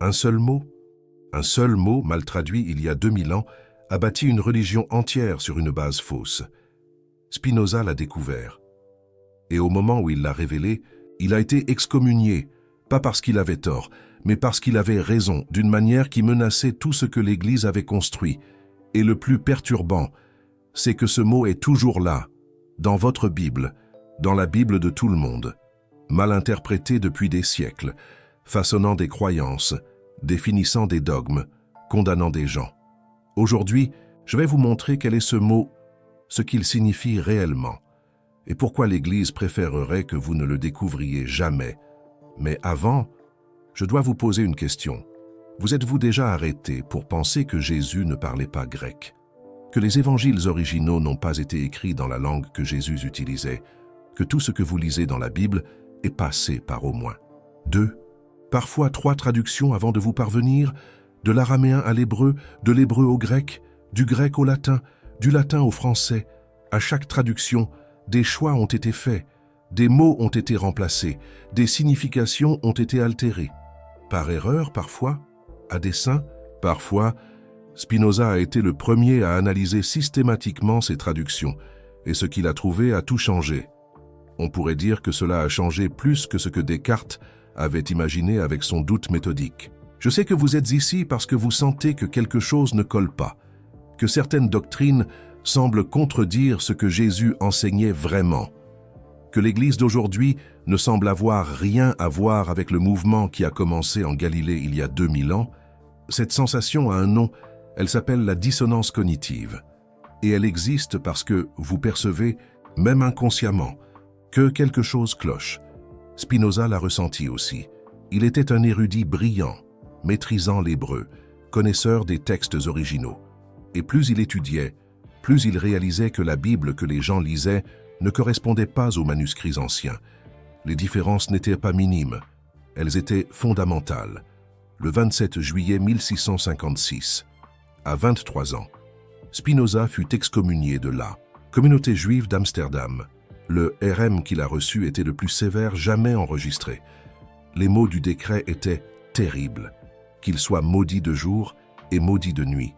Un seul mot, mal traduit il y a 2000 ans, a bâti une religion entière sur une base fausse. Spinoza l'a découvert. Et au moment où il l'a révélé, il a été excommunié, pas parce qu'il avait tort, mais parce qu'il avait raison, d'une manière qui menaçait tout ce que l'Église avait construit. Et le plus perturbant, c'est que ce mot est toujours là, dans votre Bible, dans la Bible de tout le monde, mal interprété depuis des siècles, façonnant des croyances, définissant des dogmes, condamnant des gens. Aujourd'hui, je vais vous montrer quel est ce mot, ce qu'il signifie réellement, et pourquoi l'Église préférerait que vous ne le découvriez jamais. Mais avant, je dois vous poser une question. Vous êtes-vous déjà arrêté pour penser que Jésus ne parlait pas grec, que les évangiles originaux n'ont pas été écrits dans la langue que Jésus utilisait, que tout ce que vous lisez dans la Bible est passé par au moins 2, parfois 3 traductions avant de vous parvenir, de l'araméen à l'hébreu, de l'hébreu au grec, du grec au latin, du latin au français. À chaque traduction, des choix ont été faits, des mots ont été remplacés, des significations ont été altérées. Par erreur parfois, à dessein, parfois, Spinoza a été le premier à analyser systématiquement ces traductions, et ce qu'il a trouvé a tout changé. On pourrait dire que cela a changé plus que ce que Descartes avait imaginé avec son doute méthodique. Je sais que vous êtes ici parce que vous sentez que quelque chose ne colle pas, que certaines doctrines semblent contredire ce que Jésus enseignait vraiment, que l'Église d'aujourd'hui ne semble avoir rien à voir avec le mouvement qui a commencé en Galilée il y a 2000 ans. Cette sensation a un nom, elle s'appelle la dissonance cognitive. Et elle existe parce que vous percevez, même inconsciemment, que quelque chose cloche. Spinoza l'a ressenti aussi. Il était un érudit brillant, maîtrisant l'hébreu, connaisseur des textes originaux. Et plus il étudiait, plus il réalisait que la Bible que les gens lisaient ne correspondait pas aux manuscrits anciens. Les différences n'étaient pas minimes, elles étaient fondamentales. Le 27 juillet 1656, à 23 ans, Spinoza fut excommunié de la communauté juive d'Amsterdam. Le RM qu'il a reçu était le plus sévère jamais enregistré. Les mots du décret étaient terribles. Qu'il soit maudit de jour et maudit de nuit.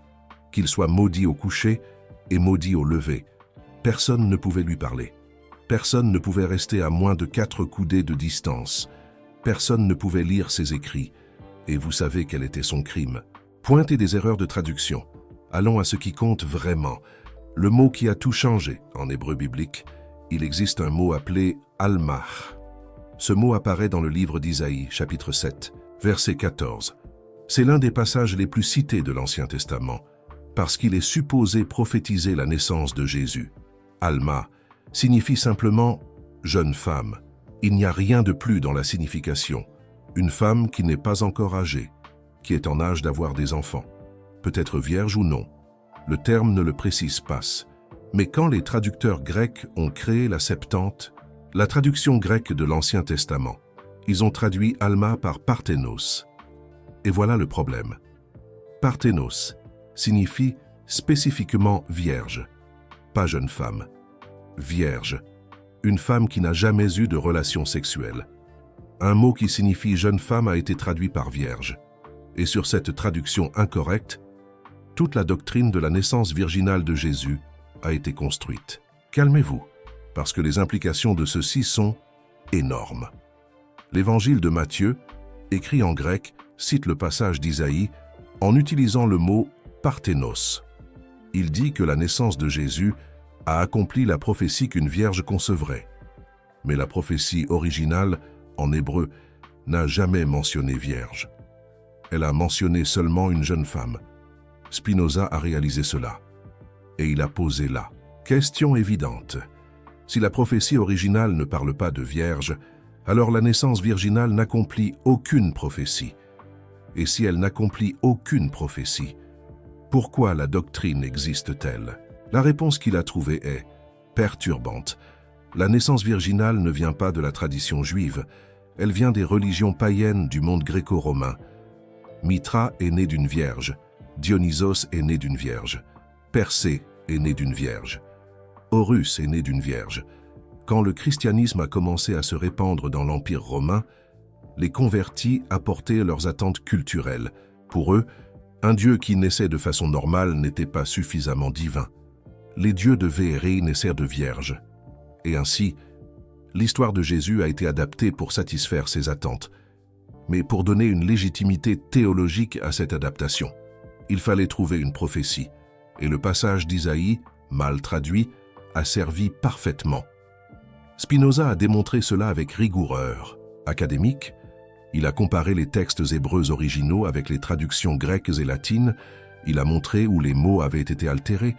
Qu'il soit maudit au coucher et maudit au lever. Personne ne pouvait lui parler. Personne ne pouvait rester à moins de 4 coudées de distance. Personne ne pouvait lire ses écrits. Et vous savez quel était son crime. Pointer des erreurs de traduction. Allons à ce qui compte vraiment. Le mot qui a tout changé en hébreu biblique. Il existe un mot appelé « almach ». Ce mot apparaît dans le livre d'Isaïe, chapitre 7, verset 14. C'est l'un des passages les plus cités de l'Ancien Testament, parce qu'il est supposé prophétiser la naissance de Jésus. Alma signifie simplement « jeune femme ». Il n'y a rien de plus dans la signification. Une femme qui n'est pas encore âgée, qui est en âge d'avoir des enfants, peut-être vierge ou non. Le terme ne le précise pas. Mais quand les traducteurs grecs ont créé la Septante, la traduction grecque de l'Ancien Testament, ils ont traduit Alma par Parthénos. Et voilà le problème. Parthénos signifie spécifiquement vierge, pas jeune femme. Vierge, une femme qui n'a jamais eu de relation sexuelle. Un mot qui signifie jeune femme a été traduit par vierge. Et sur cette traduction incorrecte, toute la doctrine de la naissance virginale de Jésus a été construite. Calmez-vous, parce que les implications de ceci sont énormes. L'évangile de Matthieu, écrit en grec, cite le passage d'Isaïe en utilisant le mot « parthénos ». Il dit que la naissance de Jésus a accompli la prophétie qu'une vierge concevrait. Mais la prophétie originale, en hébreu, n'a jamais mentionné vierge. Elle a mentionné seulement une jeune femme. Spinoza a réalisé cela. Et il a posé là. Question évidente. Si la prophétie originale ne parle pas de vierge, alors la naissance virginale n'accomplit aucune prophétie. Et si elle n'accomplit aucune prophétie, pourquoi la doctrine existe-t-elle? La réponse qu'il a trouvée est perturbante. La naissance virginale ne vient pas de la tradition juive, elle vient des religions païennes du monde gréco-romain. Mitra est né d'une vierge, Dionysos est né d'une vierge, Persée est né d'une vierge, Horus est né d'une vierge. Quand le christianisme a commencé à se répandre dans l'Empire romain, Les convertis apportaient leurs attentes culturelles. Pour eux, un Dieu qui naissait de façon normale n'était pas suffisamment divin. Les dieux devaient renaître de vierges. Et ainsi, l'histoire de Jésus a été adaptée pour satisfaire ces attentes. Mais pour donner une légitimité théologique à cette adaptation, il fallait trouver une prophétie. Et le passage d'Isaïe, mal traduit, a servi parfaitement. Spinoza a démontré cela avec rigueur. Académique, il a comparé les textes hébreux originaux avec les traductions grecques et latines, il a montré où les mots avaient été altérés,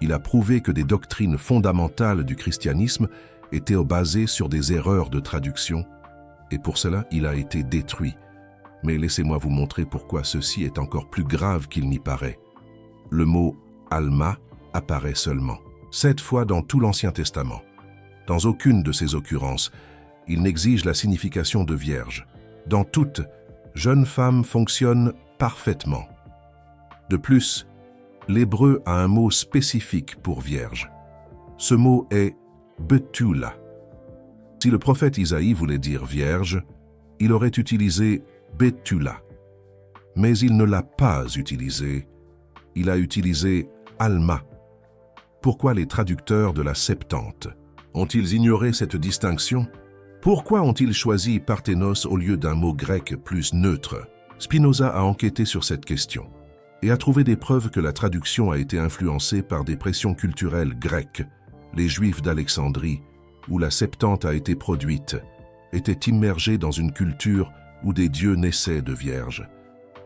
il a prouvé que des doctrines fondamentales du christianisme étaient basées sur des erreurs de traduction, et pour cela il a été détruit. Mais laissez-moi vous montrer pourquoi ceci est encore plus grave qu'il n'y paraît. Le mot « Alma » apparaît seulement 7 fois dans tout l'Ancien Testament. Dans aucune de ces occurrences, il n'exige la signification de vierge. Dans toutes, jeune femme fonctionne parfaitement. De plus, l'hébreu a un mot spécifique pour vierge. Ce mot est « betula ». Si le prophète Isaïe voulait dire vierge, il aurait utilisé « betula ». Mais il ne l'a pas utilisé, il a utilisé « alma ». Pourquoi les traducteurs de la Septante ont-ils ignoré cette distinction? Pourquoi ont-ils choisi Parthénos au lieu d'un mot grec plus neutre? Spinoza a enquêté sur cette question et a trouvé des preuves que la traduction a été influencée par des pressions culturelles grecques. Les Juifs d'Alexandrie, où la Septante a été produite, étaient immergés dans une culture où des dieux naissaient de vierges.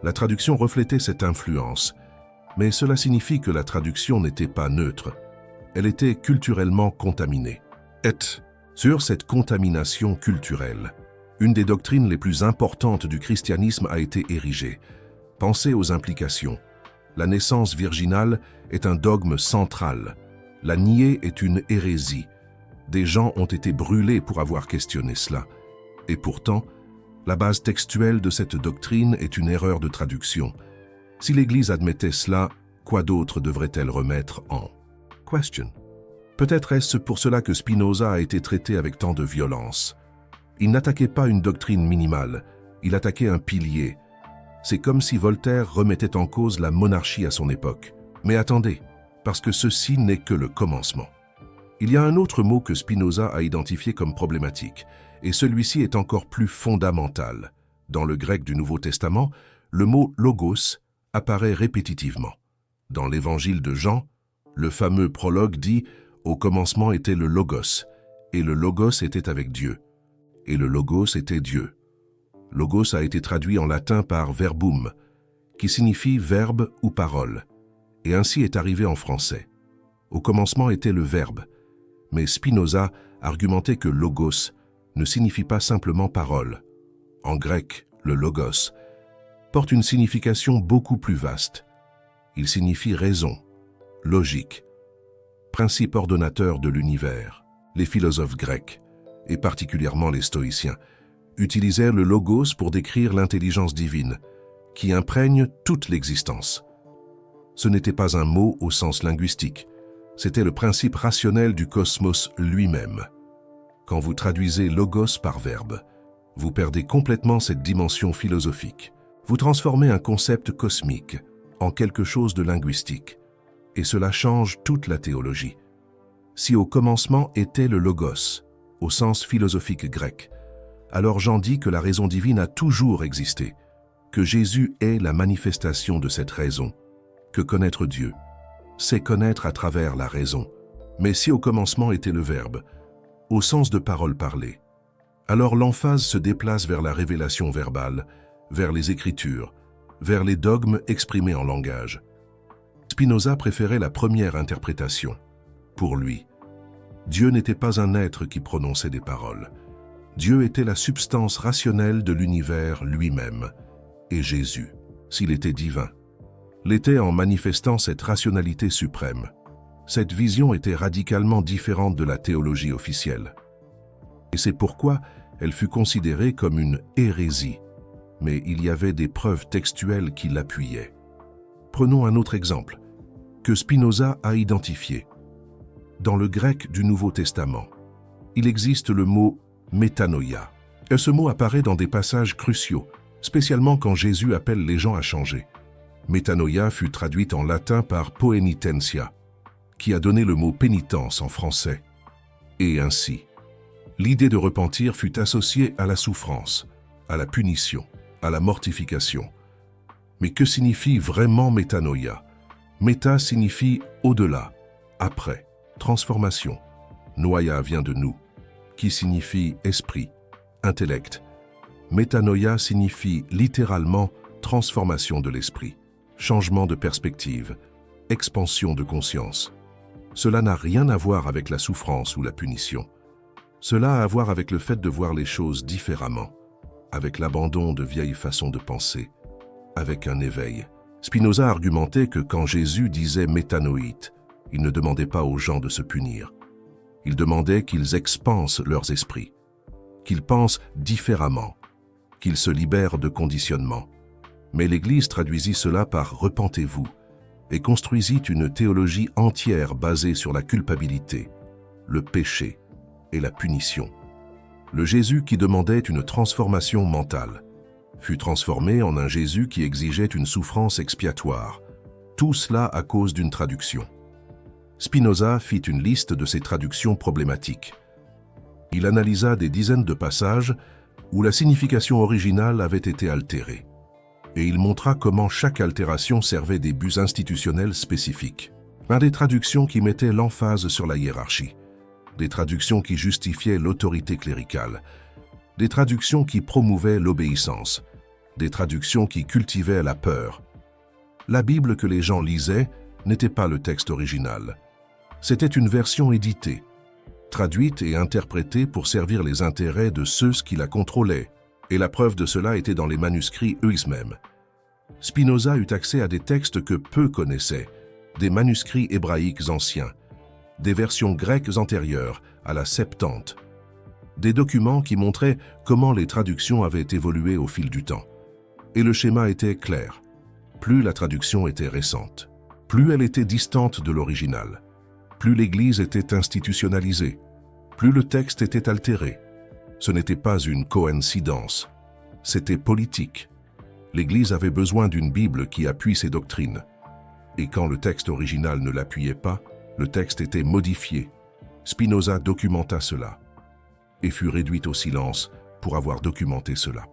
La traduction reflétait cette influence, mais cela signifie que la traduction n'était pas neutre. Elle était culturellement contaminée. Et sur cette contamination culturelle, une des doctrines les plus importantes du christianisme a été érigée. Pensez aux implications. La naissance virginale est un dogme central. La nier est une hérésie. Des gens ont été brûlés pour avoir questionné cela. Et pourtant, la base textuelle de cette doctrine est une erreur de traduction. Si l'Église admettait cela, quoi d'autre devrait-elle remettre en question? Peut-être est-ce pour cela que Spinoza a été traité avec tant de violence. Il n'attaquait pas une doctrine minimale, il attaquait un pilier. C'est comme si Voltaire remettait en cause la monarchie à son époque. Mais attendez, parce que ceci n'est que le commencement. Il y a un autre mot que Spinoza a identifié comme problématique, et celui-ci est encore plus fondamental. Dans le grec du Nouveau Testament, le mot « logos » apparaît répétitivement. Dans l'évangile de Jean, le fameux prologue dit « Au commencement était le logos, et le logos était avec Dieu, et le logos était Dieu ». Logos a été traduit en latin par verbum, qui signifie verbe ou parole, et ainsi est arrivé en français. Au commencement était le verbe, mais Spinoza argumentait que logos ne signifie pas simplement parole. En grec, le logos porte une signification beaucoup plus vaste. Il signifie raison, logique, principe ordonnateur de l'univers. Les philosophes grecs, et particulièrement les stoïciens, utilisèrent le logos pour décrire l'intelligence divine, qui imprègne toute l'existence. Ce n'était pas un mot au sens linguistique, c'était le principe rationnel du cosmos lui-même. Quand vous traduisez logos par verbe, vous perdez complètement cette dimension philosophique. Vous transformez un concept cosmique en quelque chose de linguistique, et cela change toute la théologie. Si au commencement était le logos, au sens philosophique grec, alors Jean dit que la raison divine a toujours existé, que Jésus est la manifestation de cette raison, que connaître Dieu, c'est connaître à travers la raison. Mais si au commencement était le verbe, au sens de parole parlée, alors l'emphase se déplace vers la révélation verbale, vers les Écritures, vers les dogmes exprimés en langage. Spinoza préférait la première interprétation. Pour lui, Dieu n'était pas un être qui prononçait des paroles. Dieu était la substance rationnelle de l'univers lui-même, et Jésus, s'il était divin, l'était en manifestant cette rationalité suprême. Cette vision était radicalement différente de la théologie officielle. Et c'est pourquoi elle fut considérée comme une hérésie, mais il y avait des preuves textuelles qui l'appuyaient. Prenons un autre exemple, que Spinoza a identifié. Dans le grec du Nouveau Testament, il existe le mot « métanoïa », Et ce mot apparaît dans des passages cruciaux, spécialement quand Jésus appelle les gens à changer. Métanoïa fut traduite en latin par poenitentia, qui a donné le mot pénitence en français. Et ainsi, l'idée de repentir fut associée à la souffrance, à la punition, à la mortification. Mais que signifie vraiment métanoïa? Méta signifie au-delà, après, transformation. Noia vient de nous, qui signifie esprit, intellect. Métanoïa signifie littéralement transformation de l'esprit, changement de perspective, expansion de conscience. Cela n'a rien à voir avec la souffrance ou la punition. Cela a à voir avec le fait de voir les choses différemment, avec l'abandon de vieilles façons de penser, avec un éveil. Spinoza argumentait que quand Jésus disait métanoïte, il ne demandait pas aux gens de se punir. Il demandait qu'ils expansent leurs esprits, qu'ils pensent différemment, qu'ils se libèrent de conditionnements. Mais l'Église traduisit cela par « repentez-vous » et construisit une théologie entière basée sur la culpabilité, le péché et la punition. Le Jésus qui demandait une transformation mentale fut transformé en un Jésus qui exigeait une souffrance expiatoire, tout cela à cause d'une traduction. Spinoza fit une liste de ces traductions problématiques. Il analysa des dizaines de passages où la signification originale avait été altérée, et il montra comment chaque altération servait des buts institutionnels spécifiques. Des traductions qui mettaient l'emphase sur la hiérarchie, des traductions qui justifiaient l'autorité cléricale, des traductions qui promouvaient l'obéissance, des traductions qui cultivaient la peur. La Bible que les gens lisaient n'était pas le texte original. C'était une version éditée, traduite et interprétée pour servir les intérêts de ceux qui la contrôlaient, et la preuve de cela était dans les manuscrits eux-mêmes. Spinoza eut accès à des textes que peu connaissaient, des manuscrits hébraïques anciens, des versions grecques antérieures à la Septante, des documents qui montraient comment les traductions avaient évolué au fil du temps. Et le schéma était clair. Plus la traduction était récente, plus elle était distante de l'original, plus l'Église était institutionnalisée, plus le texte était altéré. Ce n'était pas une coïncidence, c'était politique. L'Église avait besoin d'une Bible qui appuie ses doctrines. Et quand le texte original ne l'appuyait pas, le texte était modifié. Spinoza documenta cela et fut réduit au silence pour avoir documenté cela.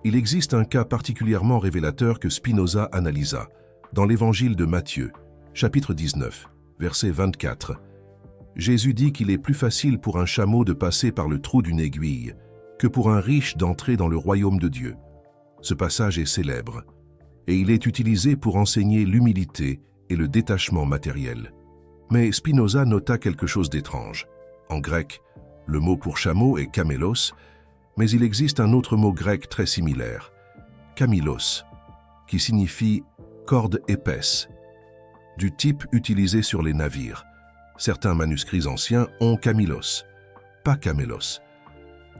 Il existe un cas particulièrement révélateur que Spinoza analysa dans l'Évangile de Matthieu, chapitre 19, verset 24. Jésus dit qu'il est plus facile pour un chameau de passer par le trou d'une aiguille que pour un riche d'entrer dans le royaume de Dieu. Ce passage est célèbre et il est utilisé pour enseigner l'humilité et le détachement matériel. Mais Spinoza nota quelque chose d'étrange. En grec, le mot pour chameau est kamélos, mais il existe un autre mot grec très similaire, kamilos, qui signifie corde épaisse, du type utilisé sur les navires. Certains manuscrits anciens ont kamilos, pas kamélos.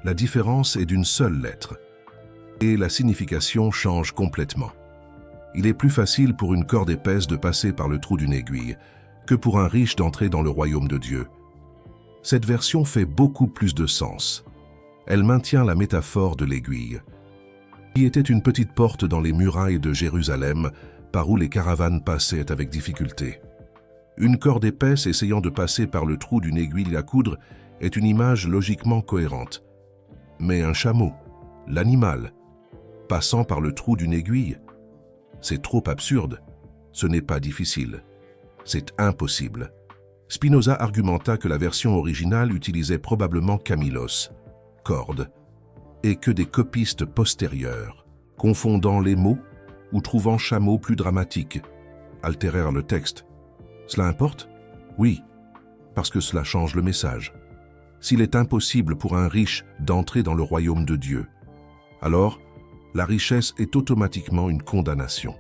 La différence est d'une seule lettre, et la signification change complètement. Il est plus facile pour une corde épaisse de passer par le trou d'une aiguille que pour un riche d'entrer dans le royaume de Dieu. Cette version fait beaucoup plus de sens. Elle maintient la métaphore de l'aiguille, qui était une petite porte dans les murailles de Jérusalem par où les caravanes passaient avec difficulté. Une corde épaisse essayant de passer par le trou d'une aiguille à coudre est une image logiquement cohérente. Mais un chameau, l'animal, passant par le trou d'une aiguille, c'est trop absurde. Ce n'est pas difficile. C'est impossible. Spinoza argumenta que la version originale utilisait probablement kamilos, corde, et que des copistes postérieurs, confondant les mots ou trouvant chameau plus dramatique, altérèrent le texte. Cela importe? Oui, parce que cela change le message. S'il est impossible pour un riche d'entrer dans le royaume de Dieu, alors la richesse est automatiquement une condamnation.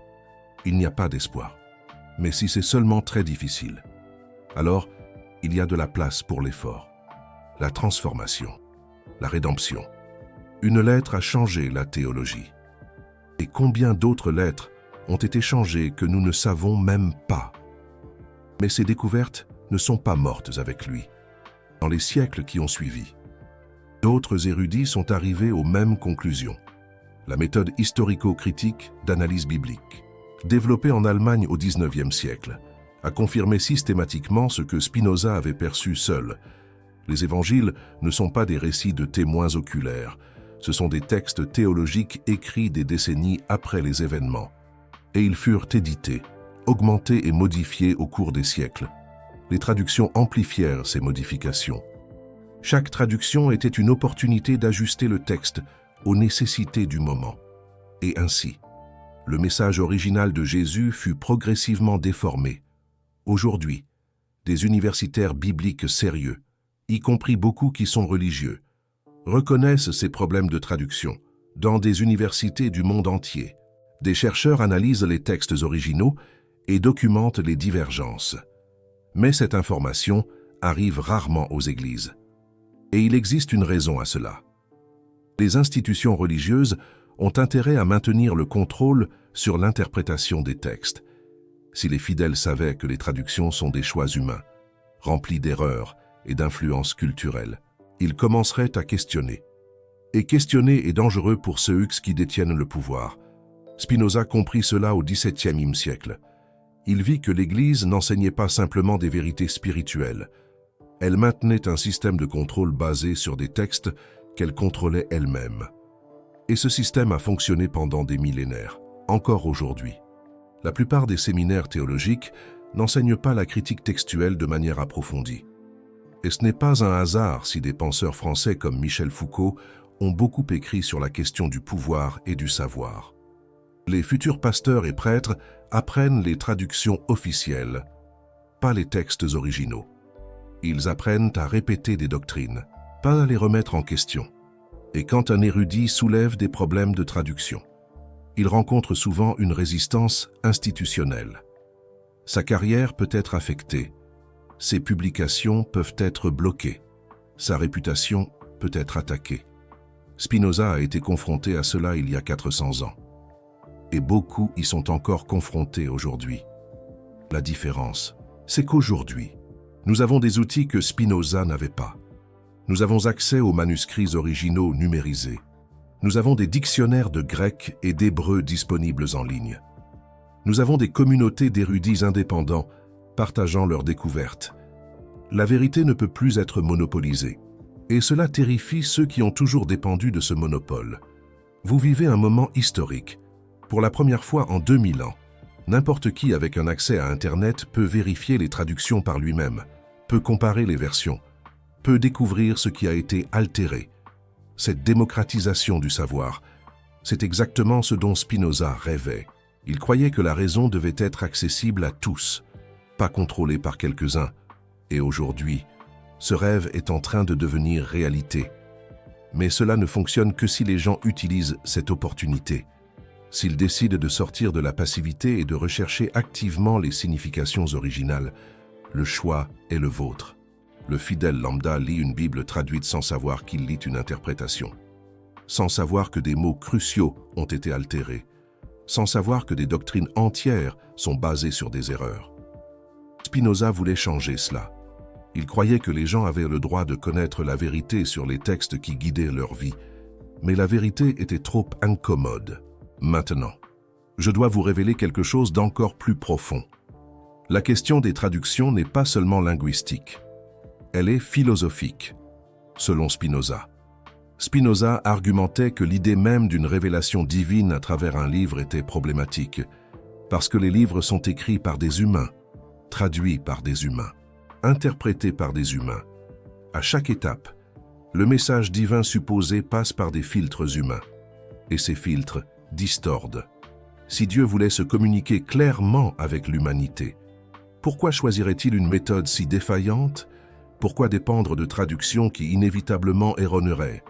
Il n'y a pas d'espoir. Mais si c'est seulement très difficile, alors il y a de la place pour l'effort, la transformation, la rédemption. Une lettre a changé la théologie. Et combien d'autres lettres ont été changées que nous ne savons même pas. Mais ces découvertes ne sont pas mortes avec lui, dans les siècles qui ont suivi. D'autres érudits sont arrivés aux mêmes conclusions. La méthode historico-critique d'analyse biblique, développée en Allemagne au XIXe siècle, a confirmé systématiquement ce que Spinoza avait perçu seul. Les évangiles ne sont pas des récits de témoins oculaires, ce sont des textes théologiques écrits des décennies après les événements. Et ils furent édités, augmentés et modifiés au cours des siècles. Les traductions amplifièrent ces modifications. Chaque traduction était une opportunité d'ajuster le texte aux nécessités du moment. Et ainsi, le message original de Jésus fut progressivement déformé. Aujourd'hui, des universitaires bibliques sérieux, y compris beaucoup qui sont religieux, reconnaissent ces problèmes de traduction dans des universités du monde entier. Des chercheurs analysent les textes originaux et documentent les divergences. Mais cette information arrive rarement aux églises. Et il existe une raison à cela. Les institutions religieuses ont intérêt à maintenir le contrôle sur l'interprétation des textes. Si les fidèles savaient que les traductions sont des choix humains, remplis d'erreurs et d'influences culturelles, ils commenceraient à questionner. Et questionner est dangereux pour ceux qui détiennent le pouvoir. Spinoza comprit cela au XVIIe siècle. Il vit que l'Église n'enseignait pas simplement des vérités spirituelles. Elle maintenait un système de contrôle basé sur des textes qu'elle contrôlait elle-même. Et ce système a fonctionné pendant des millénaires, encore aujourd'hui. La plupart des séminaires théologiques n'enseignent pas la critique textuelle de manière approfondie. Et ce n'est pas un hasard si des penseurs français comme Michel Foucault ont beaucoup écrit sur la question du pouvoir et du savoir. Les futurs pasteurs et prêtres apprennent les traductions officielles, pas les textes originaux. Ils apprennent à répéter des doctrines, pas à les remettre en question. Et quand un érudit soulève des problèmes de traduction, il rencontre souvent une résistance institutionnelle. Sa carrière peut être affectée, ses publications peuvent être bloquées, sa réputation peut être attaquée. Spinoza a été confronté à cela il y a 400 ans. Et beaucoup y sont encore confrontés aujourd'hui. La différence, c'est qu'aujourd'hui, nous avons des outils que Spinoza n'avait pas. Nous avons accès aux manuscrits originaux numérisés. Nous avons des dictionnaires de grec et d'hébreu disponibles en ligne. Nous avons des communautés d'érudits indépendants partageant leurs découvertes. La vérité ne peut plus être monopolisée. Et cela terrifie ceux qui ont toujours dépendu de ce monopole. Vous vivez un moment historique. Pour la première fois en 2000 ans, n'importe qui avec un accès à Internet peut vérifier les traductions par lui-même, peut comparer les versions, peut découvrir ce qui a été altéré. Cette démocratisation du savoir, c'est exactement ce dont Spinoza rêvait. Il croyait que la raison devait être accessible à tous, pas contrôlée par quelques-uns. Et aujourd'hui, ce rêve est en train de devenir réalité. Mais cela ne fonctionne que si les gens utilisent cette opportunité. S'ils décident de sortir de la passivité et de rechercher activement les significations originales, le choix est le vôtre. Le fidèle lambda lit une Bible traduite sans savoir qu'il lit une interprétation, sans savoir que des mots cruciaux ont été altérés, sans savoir que des doctrines entières sont basées sur des erreurs. Spinoza voulait changer cela. Il croyait que les gens avaient le droit de connaître la vérité sur les textes qui guidaient leur vie, mais la vérité était trop incommode. Maintenant, je dois vous révéler quelque chose d'encore plus profond. La question des traductions n'est pas seulement linguistique. Elle est philosophique, selon Spinoza. Spinoza argumentait que l'idée même d'une révélation divine à travers un livre était problématique, parce que les livres sont écrits par des humains, traduits par des humains, interprétés par des humains. À chaque étape, le message divin supposé passe par des filtres humains, et ces filtres distordent. Si Dieu voulait se communiquer clairement avec l'humanité, pourquoi choisirait-il une méthode si défaillante? Pourquoi dépendre de traductions qui inévitablement erroneraient?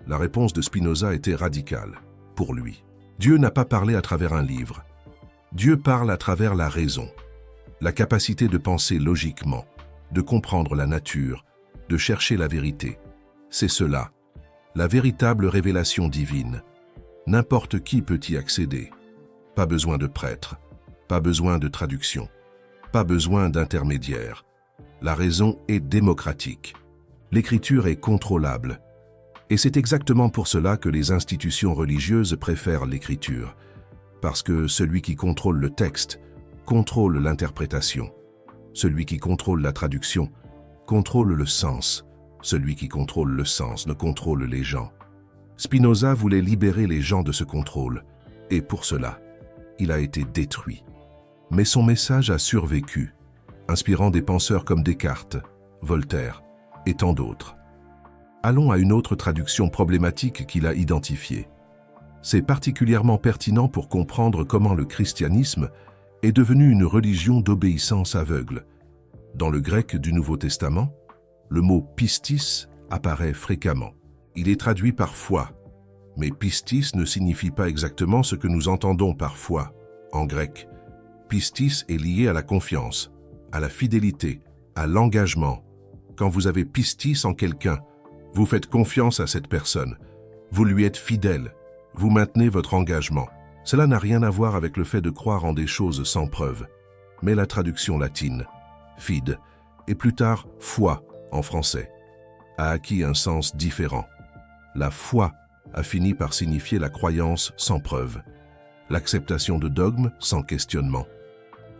La réponse de Spinoza était radicale, pour lui. Dieu n'a pas parlé à travers un livre. Dieu parle à travers la raison, la capacité de penser logiquement, de comprendre la nature, de chercher la vérité. C'est cela, la véritable révélation divine. N'importe qui peut y accéder. Pas besoin de prêtre, pas besoin de traduction, pas besoin d'intermédiaire. La raison est démocratique. L'écriture est contrôlable. Et c'est exactement pour cela que les institutions religieuses préfèrent l'écriture, parce que celui qui contrôle le texte contrôle l'interprétation. Celui qui contrôle la traduction contrôle le sens. Celui qui contrôle le sens ne contrôle les gens. Spinoza voulait libérer les gens de ce contrôle, et pour cela, il a été détruit. Mais son message a survécu, inspirant des penseurs comme Descartes, Voltaire et tant d'autres. Allons à une autre traduction problématique qu'il a identifiée. C'est particulièrement pertinent pour comprendre comment le christianisme est devenu une religion d'obéissance aveugle. Dans le grec du Nouveau Testament, le mot « pistis » apparaît fréquemment. Il est traduit par « foi », mais « pistis » ne signifie pas exactement ce que nous entendons par « foi » en grec. Pistis est lié à la confiance, à la fidélité, à l'engagement. Quand vous avez pistis en quelqu'un, vous faites confiance à cette personne, vous lui êtes fidèle, vous maintenez votre engagement. Cela n'a rien à voir avec le fait de croire en des choses sans preuve, mais la traduction latine, fide, et plus tard foi en français, a acquis un sens différent. La foi a fini par signifier la croyance sans preuve, l'acceptation de dogmes sans questionnement,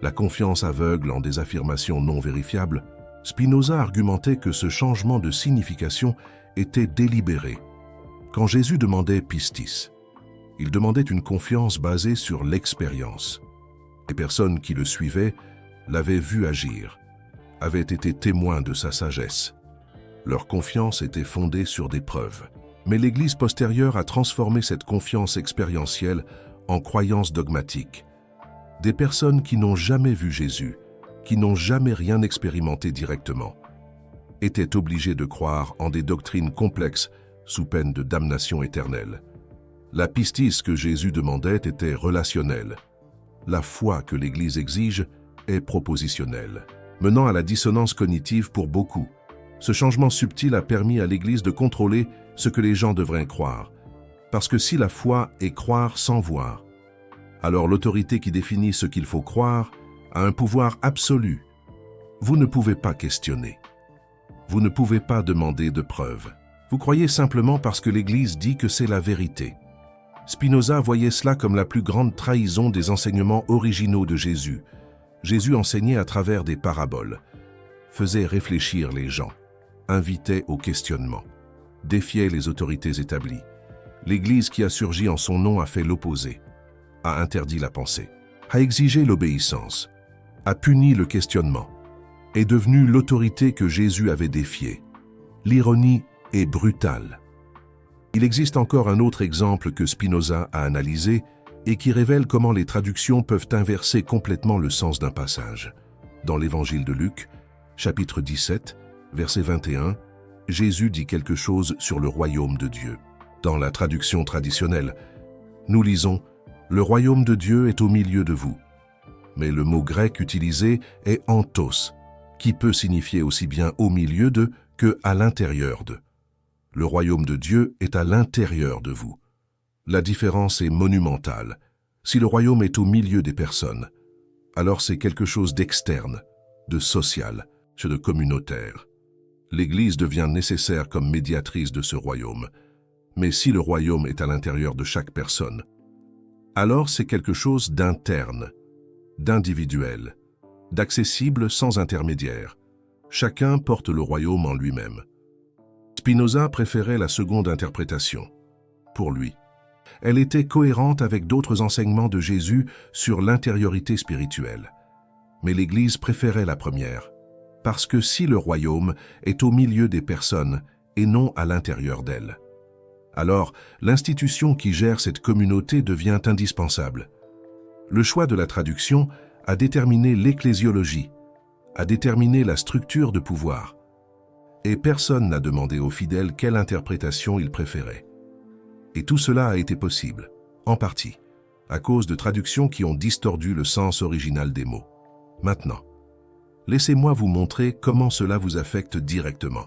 la confiance aveugle en des affirmations non vérifiables. Spinoza argumentait que ce changement de signification était délibéré. Quand Jésus demandait pistis, il demandait une confiance basée sur l'expérience. Les personnes qui le suivaient l'avaient vu agir, avaient été témoins de sa sagesse. Leur confiance était fondée sur des preuves. Mais l'Église postérieure a transformé cette confiance expérientielle en croyance dogmatique. Des personnes qui n'ont jamais vu Jésus, qui n'ont jamais rien expérimenté directement, étaient obligées de croire en des doctrines complexes sous peine de damnation éternelle. La pistis que Jésus demandait était relationnelle. La foi que l'Église exige est propositionnelle, menant à la dissonance cognitive pour beaucoup. Ce changement subtil a permis à l'Église de contrôler ce que les gens devraient croire. Parce que si la foi est croire sans voir, alors l'autorité qui définit ce qu'il faut croire a un pouvoir absolu. Vous ne pouvez pas questionner. Vous ne pouvez pas demander de preuves. Vous croyez simplement parce que l'Église dit que c'est la vérité. Spinoza voyait cela comme la plus grande trahison des enseignements originaux de Jésus. Jésus enseignait à travers des paraboles, faisait réfléchir les gens, invitait au questionnement, défiait les autorités établies. L'Église qui a surgi en son nom a fait l'opposé, a interdit la pensée, a exigé l'obéissance, a puni le questionnement, est devenue l'autorité que Jésus avait défiée. L'ironie est brutale. Il existe encore un autre exemple que Spinoza a analysé et qui révèle comment les traductions peuvent inverser complètement le sens d'un passage. Dans l'Évangile de Luc, chapitre 17, verset 21, Jésus dit quelque chose sur le royaume de Dieu. Dans la traduction traditionnelle, nous lisons « Le royaume de Dieu est au milieu de vous ». Mais le mot grec utilisé est « entos », qui peut signifier aussi bien « au milieu de » que « à l'intérieur de ». Le royaume de Dieu est à l'intérieur de vous. La différence est monumentale. Si le royaume est au milieu des personnes, alors c'est quelque chose d'externe, de social, de communautaire. L'Église devient nécessaire comme médiatrice de ce royaume. Mais si le royaume est à l'intérieur de chaque personne, alors c'est quelque chose d'interne, d'individuel, d'accessible sans intermédiaire. Chacun porte le royaume en lui-même. Spinoza préférait la seconde interprétation. Pour lui, elle était cohérente avec d'autres enseignements de Jésus sur l'intériorité spirituelle. Mais l'Église préférait la première, parce que si le royaume est au milieu des personnes et non à l'intérieur d'elles, alors l'institution qui gère cette communauté devient indispensable. Le choix de la traduction a déterminé l'ecclésiologie, a déterminé la structure de pouvoir, et personne n'a demandé aux fidèles quelle interprétation ils préféraient. Et tout cela a été possible, en partie, à cause de traductions qui ont distordu le sens original des mots. Maintenant, laissez-moi vous montrer comment cela vous affecte directement.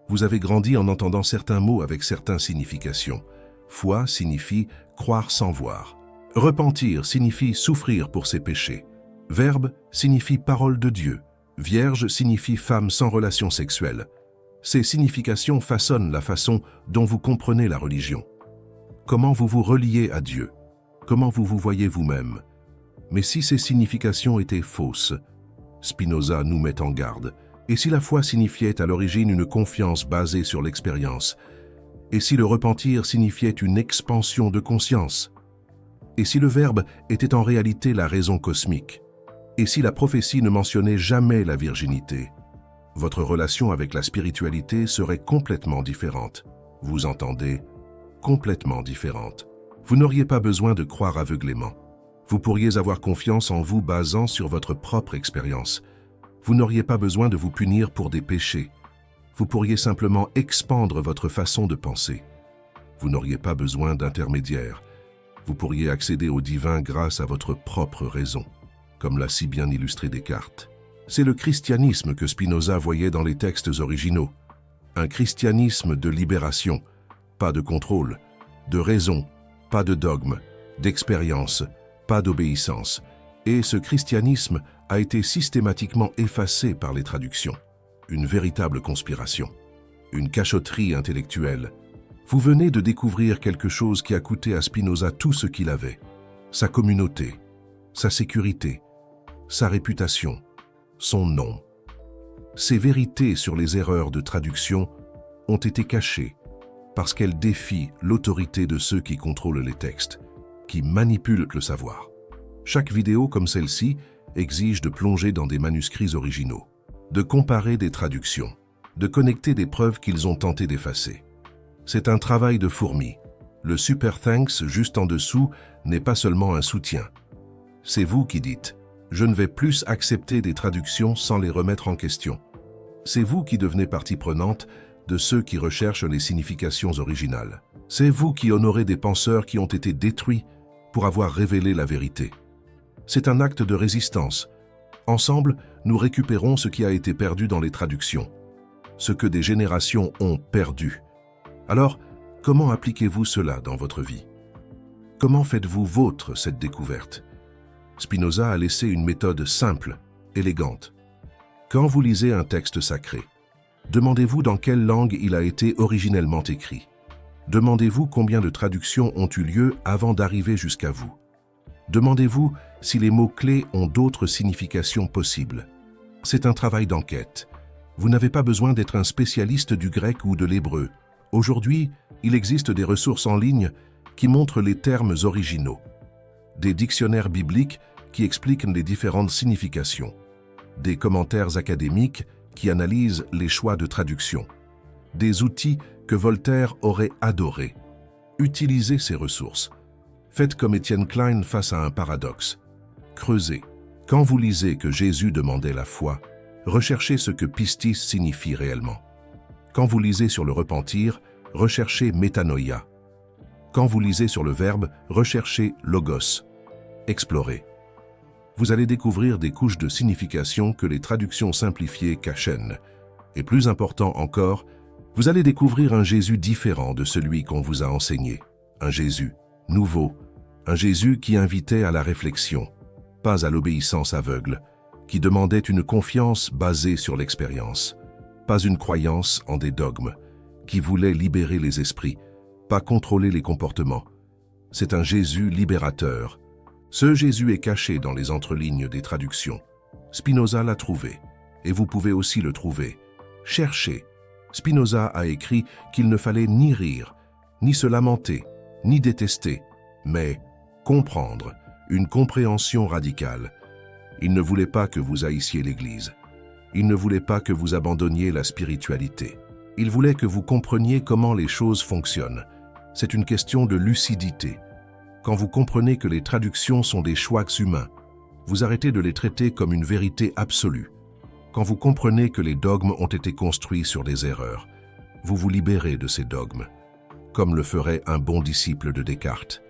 Vous avez grandi en entendant certains mots avec certaines significations. Foi signifie croire sans voir. Repentir signifie souffrir pour ses péchés. Verbe signifie parole de Dieu. Vierge signifie femme sans relation sexuelle. Ces significations façonnent la façon dont vous comprenez la religion. Comment vous vous reliez à Dieu? Comment vous vous voyez vous-même? Mais si ces significations étaient fausses, Spinoza nous met en garde. Et si la foi signifiait à l'origine une confiance basée sur l'expérience? Et si le repentir signifiait une expansion de conscience? Et si le Verbe était en réalité la raison cosmique? Et si la prophétie ne mentionnait jamais la virginité? Votre relation avec la spiritualité serait complètement différente. Vous entendez? Complètement différente. Vous n'auriez pas besoin de croire aveuglément. Vous pourriez avoir confiance en vous basant sur votre propre expérience. Vous n'auriez pas besoin de vous punir pour des péchés. Vous pourriez simplement expandre votre façon de penser. Vous n'auriez pas besoin d'intermédiaire. Vous pourriez accéder au divin grâce à votre propre raison, comme l'a si bien illustré Descartes. C'est le christianisme que Spinoza voyait dans les textes originaux. Un christianisme de libération, pas de contrôle, de raison, pas de dogme, d'expérience, pas d'obéissance. Et ce christianisme a été systématiquement effacé par les traductions. Une véritable conspiration, une cachotterie intellectuelle. Vous venez de découvrir quelque chose qui a coûté à Spinoza tout ce qu'il avait. Sa communauté, sa sécurité, sa réputation, son nom. Ces vérités sur les erreurs de traduction ont été cachées parce qu'elles défient l'autorité de ceux qui contrôlent les textes, qui manipulent le savoir. Chaque vidéo comme celle-ci exige de plonger dans des manuscrits originaux, de comparer des traductions, de connecter des preuves qu'ils ont tenté d'effacer. C'est un travail de fourmi. Le Super Thanks juste en dessous n'est pas seulement un soutien. C'est vous qui dites « Je ne vais plus accepter des traductions sans les remettre en question ». C'est vous qui devenez partie prenante de ceux qui recherchent les significations originales. C'est vous qui honorez des penseurs qui ont été détruits pour avoir révélé la vérité. C'est un acte de résistance. Ensemble, nous récupérons ce qui a été perdu dans les traductions, ce que des générations ont perdu. Alors, comment appliquez-vous cela dans votre vie? Comment faites-vous vôtre cette découverte? Spinoza a laissé une méthode simple, élégante. Quand vous lisez un texte sacré, demandez-vous dans quelle langue il a été originellement écrit. Demandez-vous combien de traductions ont eu lieu avant d'arriver jusqu'à vous. Demandez-vous si les mots-clés ont d'autres significations possibles. C'est un travail d'enquête. Vous n'avez pas besoin d'être un spécialiste du grec ou de l'hébreu. Aujourd'hui, il existe des ressources en ligne qui montrent les termes originaux, des dictionnaires bibliques qui expliquent les différentes significations, des commentaires académiques qui analysent les choix de traduction, des outils que Voltaire aurait adorés. Utilisez ces ressources. Faites comme Étienne Klein face à un paradoxe. Creusez. Quand vous lisez que Jésus demandait la foi, recherchez ce que pistis signifie réellement. Quand vous lisez sur le repentir, recherchez métanoïa. Quand vous lisez sur le verbe, recherchez logos. Explorez. Vous allez découvrir des couches de signification que les traductions simplifiées cachennent. Et plus important encore, vous allez découvrir un Jésus différent de celui qu'on vous a enseigné. Un Jésus nouveau, un Jésus qui invitait à la réflexion, pas à l'obéissance aveugle, qui demandait une confiance basée sur l'expérience, pas une croyance en des dogmes, qui voulait libérer les esprits, pas contrôler les comportements. C'est un Jésus libérateur. Ce Jésus est caché dans les entrelignes des traductions. Spinoza l'a trouvé, et vous pouvez aussi le trouver. Cherchez. Spinoza a écrit qu'il ne fallait ni rire, ni se lamenter, ni détester, mais comprendre, une compréhension radicale. Il ne voulait pas que vous haïssiez l'Église. Il ne voulait pas que vous abandonniez la spiritualité. Il voulait que vous compreniez comment les choses fonctionnent. C'est une question de lucidité. Quand vous comprenez que les traductions sont des choix humains, vous arrêtez de les traiter comme une vérité absolue. Quand vous comprenez que les dogmes ont été construits sur des erreurs, vous vous libérez de ces dogmes, comme le ferait un bon disciple de Descartes.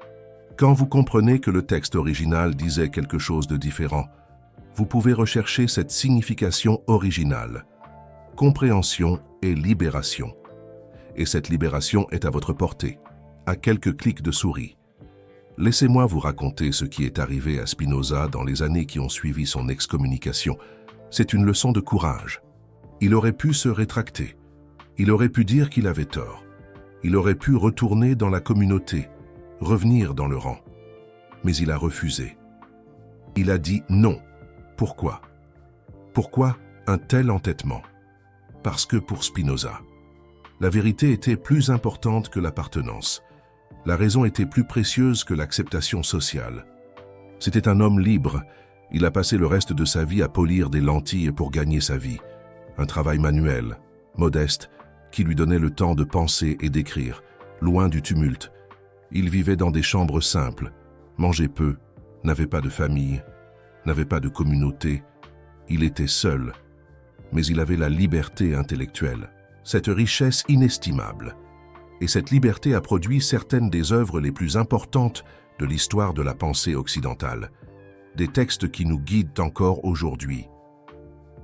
Quand vous comprenez que le texte original disait quelque chose de différent, vous pouvez rechercher cette signification originale. Compréhension et libération. Et cette libération est à votre portée, à quelques clics de souris. Laissez-moi vous raconter ce qui est arrivé à Spinoza dans les années qui ont suivi son excommunication. C'est une leçon de courage. Il aurait pu se rétracter. Il aurait pu dire qu'il avait tort. Il aurait pu retourner dans la communauté, revenir dans le rang. Mais il a refusé. Il a dit non. Pourquoi? Pourquoi un tel entêtement? Parce que pour Spinoza, la vérité était plus importante que l'appartenance. La raison était plus précieuse que l'acceptation sociale. C'était un homme libre. Il a passé le reste de sa vie à polir des lentilles pour gagner sa vie. Un travail manuel, modeste, qui lui donnait le temps de penser et d'écrire, loin du tumulte. Il vivait dans des chambres simples, mangeait peu, n'avait pas de famille, n'avait pas de communauté. Il était seul, mais il avait la liberté intellectuelle, cette richesse inestimable. Et cette liberté a produit certaines des œuvres les plus importantes de l'histoire de la pensée occidentale, des textes qui nous guident encore aujourd'hui.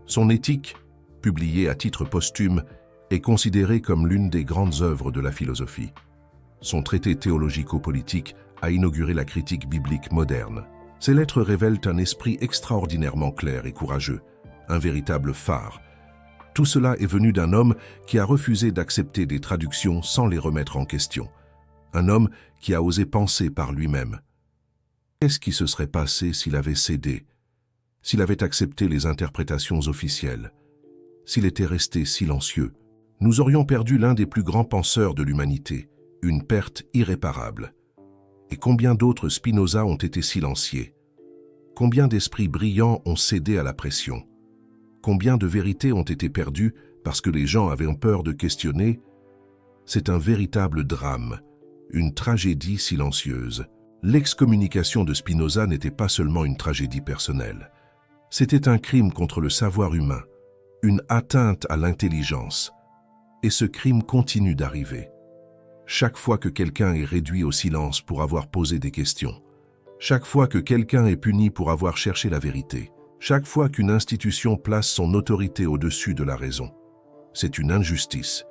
Son Éthique, publiée à titre posthume, est considérée comme l'une des grandes œuvres de la philosophie. Son traité théologico-politique a inauguré la critique biblique moderne. Ses lettres révèlent un esprit extraordinairement clair et courageux, un véritable phare. Tout cela est venu d'un homme qui a refusé d'accepter des traductions sans les remettre en question. Un homme qui a osé penser par lui-même. Qu'est-ce qui se serait passé s'il avait cédé, s'il avait accepté les interprétations officielles, s'il était resté silencieux? Nous aurions perdu l'un des plus grands penseurs de l'humanité, une perte irréparable. Et combien d'autres Spinoza ont été silenciés? Combien d'esprits brillants ont cédé à la pression? Combien de vérités ont été perdues parce que les gens avaient peur de questionner? C'est un véritable drame, une tragédie silencieuse. L'excommunication de Spinoza n'était pas seulement une tragédie personnelle. C'était un crime contre le savoir humain, une atteinte à l'intelligence. Et ce crime continue d'arriver. Chaque fois que quelqu'un est réduit au silence pour avoir posé des questions, chaque fois que quelqu'un est puni pour avoir cherché la vérité, chaque fois qu'une institution place son autorité au-dessus de la raison, c'est une injustice.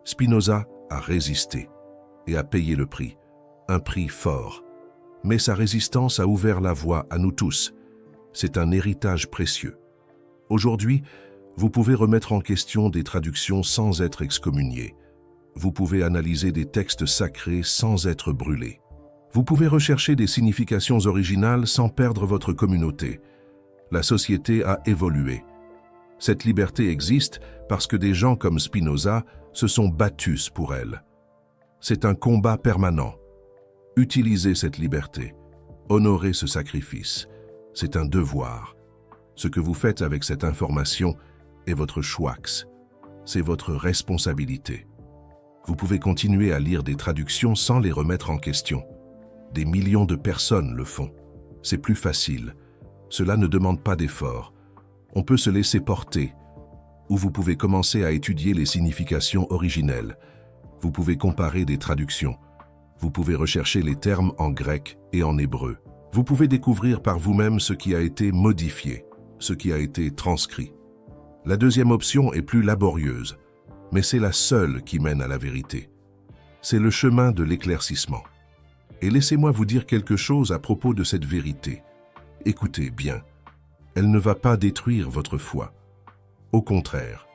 Spinoza a résisté et a payé le prix, un prix fort. Mais sa résistance a ouvert la voie à nous tous. C'est un héritage précieux. Aujourd'hui, vous pouvez remettre en question des traductions sans être excommunié. Vous pouvez analyser des textes sacrés sans être brûlé. Vous pouvez rechercher des significations originales sans perdre votre communauté. La société a évolué. Cette liberté existe parce que des gens comme Spinoza se sont battus pour elle. C'est un combat permanent. Utilisez cette liberté. Honorez ce sacrifice. C'est un devoir. Ce que vous faites avec cette information est votre choix. C'est votre responsabilité. Vous pouvez continuer à lire des traductions sans les remettre en question. Des millions de personnes le font. C'est plus facile. Cela ne demande pas d'effort. On peut se laisser porter. Ou vous pouvez commencer à étudier les significations originelles. Vous pouvez comparer des traductions. Vous pouvez rechercher les termes en grec et en hébreu. Vous pouvez découvrir par vous-même ce qui a été modifié, ce qui a été transcrit. La deuxième option est plus laborieuse, mais c'est la seule qui mène à la vérité. C'est le chemin de l'éclaircissement. Et laissez-moi vous dire quelque chose à propos de cette vérité. Écoutez bien, elle ne va pas détruire votre foi. Au contraire,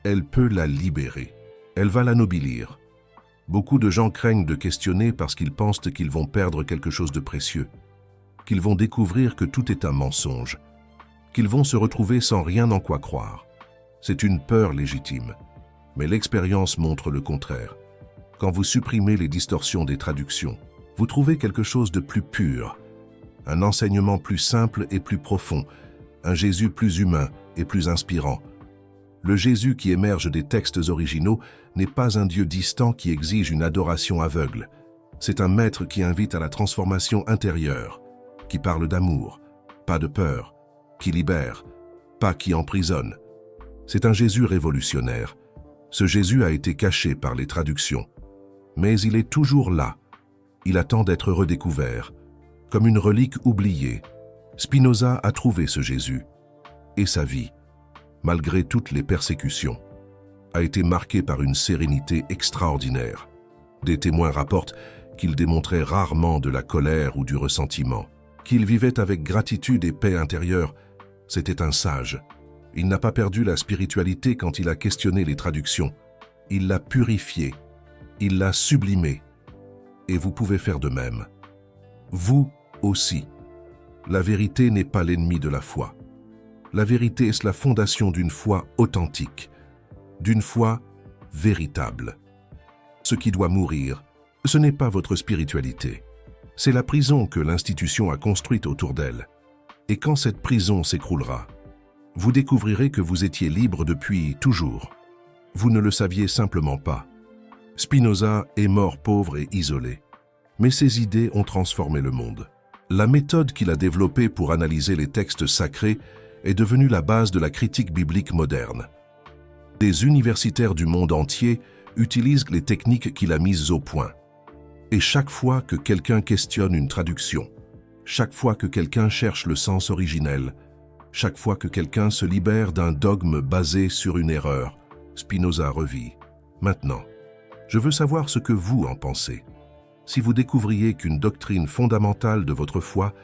elle peut la libérer. Elle va l'anoblir. Beaucoup de gens craignent de questionner parce qu'ils pensent qu'ils vont perdre quelque chose de précieux, qu'ils vont découvrir que tout est un mensonge, qu'ils vont se retrouver sans rien en quoi croire. C'est une peur légitime. Mais l'expérience montre le contraire. Quand vous supprimez les distorsions des traductions, vous trouvez quelque chose de plus pur, un enseignement plus simple et plus profond, un Jésus plus humain et plus inspirant. Le Jésus qui émerge des textes originaux n'est pas un Dieu distant qui exige une adoration aveugle. C'est un maître qui invite à la transformation intérieure, qui parle d'amour, pas de peur, qui libère, pas qui emprisonne. C'est un Jésus révolutionnaire. Ce Jésus a été caché par les traductions, mais il est toujours là. Il attend d'être redécouvert. Comme une relique oubliée, Spinoza a trouvé ce Jésus. Et sa vie, malgré toutes les persécutions, a été marquée par une sérénité extraordinaire. Des témoins rapportent qu'il démontrait rarement de la colère ou du ressentiment, qu'il vivait avec gratitude et paix intérieure. C'était un sage. Il n'a pas perdu la spiritualité quand il a questionné les traductions. il l'a purifiée, il l'a sublimée. Et vous pouvez faire de même. Vous aussi. La vérité n'est pas l'ennemi de la foi. La vérité est la fondation d'une foi authentique, d'une foi véritable. Ce qui doit mourir, ce n'est pas votre spiritualité. C'est la prison que l'institution a construite autour d'elle. Et quand cette prison s'écroulera, vous découvrirez que vous étiez libre depuis toujours. Vous ne le saviez simplement pas. Spinoza est mort pauvre et isolé. Mais ses idées ont transformé le monde. La méthode qu'il a développée pour analyser les textes sacrés est devenue la base de la critique biblique moderne. Des universitaires du monde entier utilisent les techniques qu'il a mises au point. Et chaque fois que quelqu'un questionne une traduction, chaque fois que quelqu'un cherche le sens originel, chaque fois que quelqu'un se libère d'un dogme basé sur une erreur, Spinoza revit. Maintenant, je veux savoir ce que vous en pensez. Si vous découvriez qu'une doctrine fondamentale de votre foi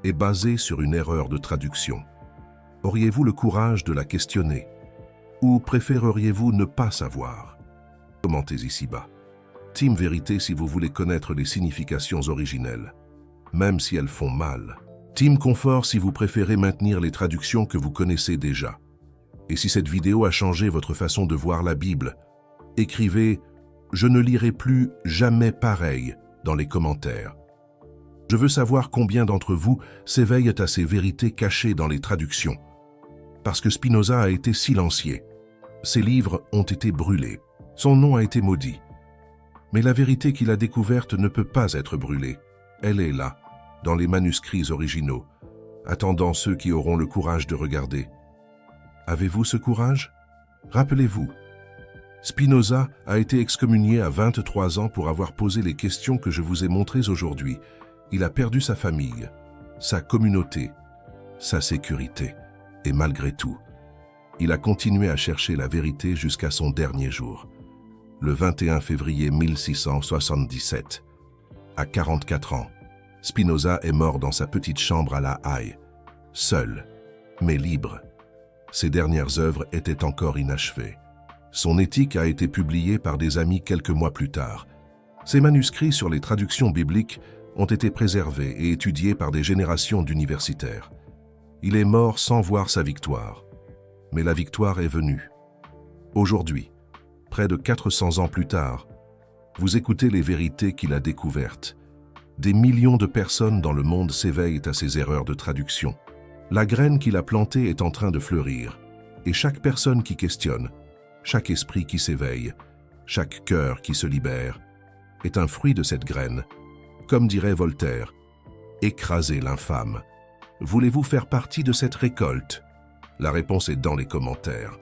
est basée sur une erreur de traduction, auriez-vous le courage de la questionner? Ou préféreriez-vous ne pas savoir? Commentez ici-bas. Team Vérité si vous voulez connaître les significations originelles, même si elles font mal. Team Confort si vous préférez maintenir les traductions que vous connaissez déjà. Et si cette vidéo a changé votre façon de voir la Bible, écrivez « Je ne lirai plus jamais pareil » dans les commentaires. Je veux savoir combien d'entre vous s'éveillent à ces vérités cachées dans les traductions. Parce que Spinoza a été silencié. Ses livres ont été brûlés. Son nom a été maudit. Mais la vérité qu'il a découverte ne peut pas être brûlée. Elle est là, dans les manuscrits originaux, attendant ceux qui auront le courage de regarder. Avez-vous ce courage? Rappelez-vous, Spinoza a été excommunié à 23 ans pour avoir posé les questions que je vous ai montrées aujourd'hui. Il a perdu sa famille, sa communauté, sa sécurité. Et malgré tout, il a continué à chercher la vérité jusqu'à son dernier jour, le 21 février 1677. À 44 ans, Spinoza est mort dans sa petite chambre à La Haye, seul, mais libre. Ses dernières œuvres étaient encore inachevées. Son éthique a été publiée par des amis quelques mois plus tard. Ses manuscrits sur les traductions bibliques ont été préservés et étudiés par des générations d'universitaires. Il est mort sans voir sa victoire. Mais la victoire est venue. Aujourd'hui, près de 400 ans plus tard, vous écoutez les vérités qu'il a découvertes. Des millions de personnes dans le monde s'éveillent à ces erreurs de traduction. La graine qu'il a plantée est en train de fleurir. Et chaque personne qui questionne, chaque esprit qui s'éveille, chaque cœur qui se libère, est un fruit de cette graine. Comme dirait Voltaire, « Écrasez l'infâme ». Voulez-vous faire partie de cette récolte? La réponse est dans les commentaires.